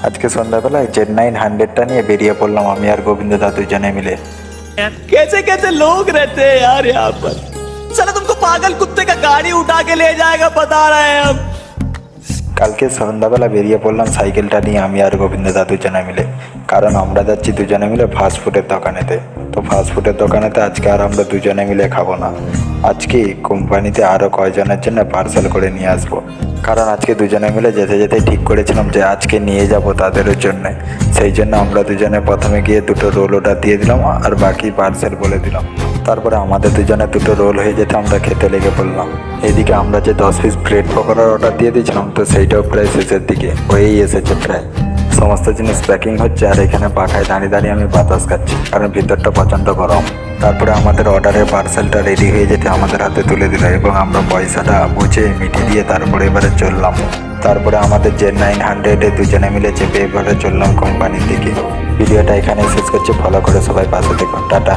আজকে সন্ধ্যাবেলায় Z900টা নিয়ে বেরিয়ে পড়লাম আমি আর গোবিন্দদা দুজনে মিলে। कैसे कैसे लोग रहते हैं यार यहाँ पर। साला तुमको पागल कुत्ते का गाड़ी उठा के ले जाएगा बता रहे हैं हम। কালকে সন্ধ্যাবেলা বেরিয়ে পড়লাম সাইকেলটা নিয়ে আমি আর গোবিন্দদা দুজনে মিলে, কারণ আমরা যাচ্ছি দুজনে মিলে ফাস্টফুডের দোকানেতে। তো ফাস্টফুডের দোকানেতে আজকে আর আমরা দুজনে মিলে খাবো না, আজকে কোম্পানিতে আরও কয়জনের জন্য পার্সেল করে নিয়ে আসবো। কারণ আজকে দুজনে মিলে যেতে যেতে ঠিক করেছিলাম যে আজকে নিয়ে যাব তাদেরও জন্য। সেই জন্য আমরা দুজনে প্রথমে গিয়ে দুটো রোল অর্ডার দিয়ে দিলাম আর বাকি পার্সেল বলে দিলাম। তারপরে আমাদের দুজনে দুটো রোল হয়ে যেতে আমরা খেতে লেগে পড়লাম। এদিকে আমরা যে 10 পিস ব্রেড পকোড়ার অর্ডার দিয়ে দিয়েছিলাম, তো সেইটাও প্রায় শেষের দিকে হয়েই এসেছে প্রায়। সমস্ত জিনিস প্যাকিং হচ্ছে আর এখানে পাখায় দাঁড়িয়ে দাঁড়িয়ে আমি বাতাস খাচ্ছি, কারণ ভিতরটা প্রচণ্ড গরম। তারপরে আমাদের অর্ডারের পার্সেলটা রেডি হয়ে যেতে আমাদের হাতে তুলে দিল এবং আমরা পয়সাটা বুঝে মিটিয়ে দিয়ে তারপরে এবারে চললাম। তারপরে আমাদের Z900-এ দুজনে মিলে চেপে এবারে চললাম কোম্পানির দিকে। ভিডিওটা এখানে শেষ করছি, ফলো করে সবাই পাশে দেখুন, টাটা।